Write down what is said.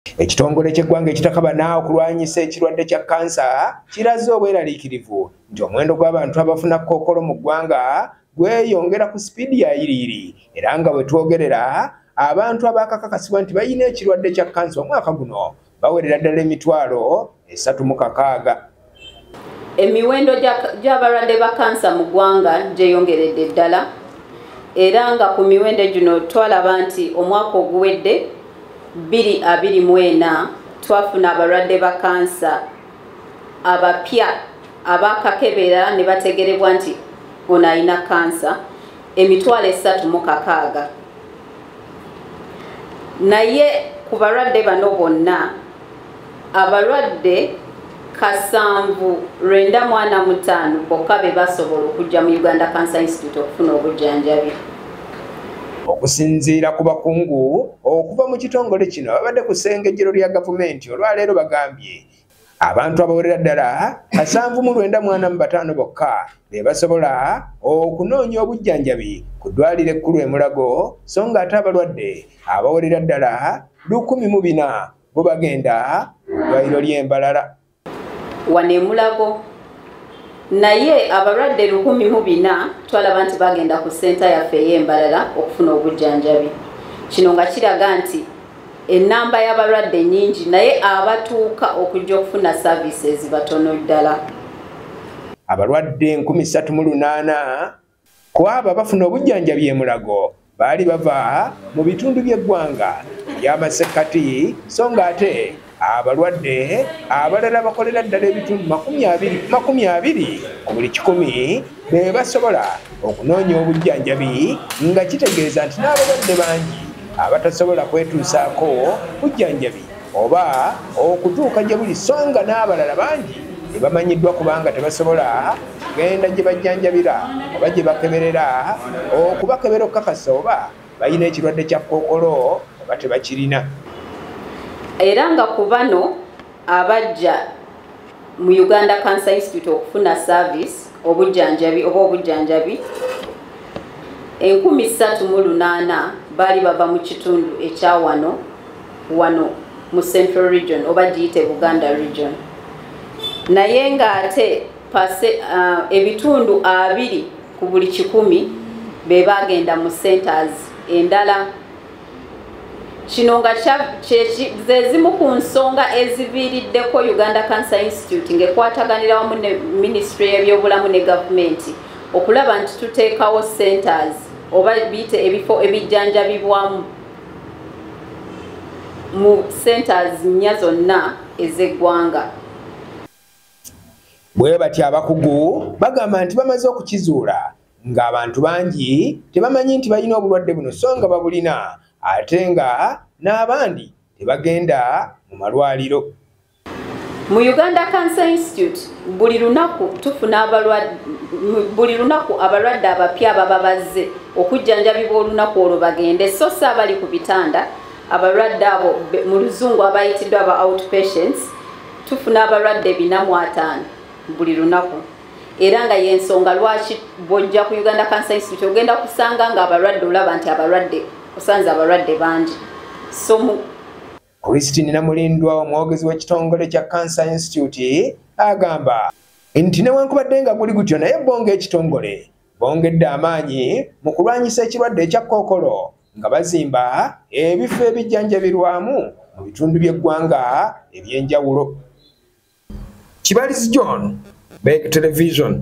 Ekitongole ky'eggwanga ekitakabana okulwanyisa ekirwadde kya kansa kiraze obweraliikirivu nti omuwendo gw'abantu abafuna kkookolo mu ggwanga gweyongera ku sipiidi ya yiriiri era nga bwe twogerera abantu abaakakakasibwa nti balina ekirwadde kya kansa omwaka guno bawerera ddala emitwalo 36. Emiwendo gy'abalwadde ba kansa mu ggwanga gyeyongeredde ddala era nga ku miwendo gino twalaba nti omwaka oguwedde 2024 twafuna abalwadde ba kansa abapya abakakebera ne bategerebwa nti ono alina kansa emitwalo 36. Naye ku balwadde bano bonna abalwadde 795 bokka be basobola okujja mu Uganda Cancer Institute okufuna obujjanjabi. Okusinziira ku bakungu okuva mu kitongole kino babadde ku ssengejjero lya gavumenti olwaleero bagambye abantu abawerera ddala 795 bokka be basobola okunoonya obujjanjabi ku ddwaliro ekkulu e Mulago so nga ate abalwadde abawerera ddala 1,400 bo bagenda mu ddwaliro ly'e Mbarara. Wane Mulago naye abalwadde 1,400 twalaba nti bagenda ku ssenta yaffe ey'e Mbarara okufuna obujjanjabi. Kino nga kiraga nti ennamba y'abalwadde nnyingi naye abatuuka okujja okufuna services batono ddala. Abalwadde 38,000 ku abo abafuna obujjanjabi e Mulago baali bava mu bitundu by'eggwanga by'amasekkati so nga ate abalwadde abalala bakolera ddala ebitundu 20 ku buli 100 be basobola okunoonya obujjanjabi nga kitegeeza nti n'abalwadde bangi abatasobola kwetuusaako bujjanjabi oba okutuuka gye buli so nga n'abalala bangi ne bamanyiddwa kubanga tebasobola kugenda gye bajjanjabira oba gye bakeberera okubakebera okukakasa oba balina ekirwadde kya kkookolo oba tebakirina. Era nga ku bano abajja mu Uganda Cancer Institute okufuna service obujjanjabi 3,800 baali bava mu kitundu ekya wano mu Central Region oba giyite Buganda Region. Naye nga ate ebitundu 20 ku buli 100 be bagenda mu centers endala. Kino nga zezimu ku nsonga eziviiriddeko Uganda Cancer Institute ng'ekwataganira wamu ne Ministry y'ebyobulamu ne gavumenti okulaba nti tuteekawo centers oba biyite ebifo ebijjanjabibwamu mu centers nnya zonna ez'eggwanga. Bwe batya abakugu bagamba nti bamaze okukizuula ng'abantu bangi tebamanyi nti balina obulwadde buno so nga babulina ate nga n'abandi tebagenda mu malwaliro. Mu Uganda Cancer Institute buli lunaku abalwadde abapya baba bazze okujjanjabibwa olunaku olwo bagende so si abali ku bitanda. Abalwadde abo mu luzungu abayitiddwa aba outpatients tufuna abalwadde 405 buli lunaku. Era nga y'ensonga lwaki bw'ojja ku Uganda Cancer Institute ogenda kusanga nga abalwadde olaba nti osanze abalwadde bangi. Christine Namulindwa omwogezi w'ekitongole kya Cancer Institute agamba nti newankubadde nga guli gutyo naye bonga ekitongole bongedde amaanyi mu kulwanyisa ekirwadde ekya kkookolo nga bazimba ebifo ebijjanjabirwamu mu bitundu by'eggwanga eby'enjawulo. Kibalizi John, Bek Television.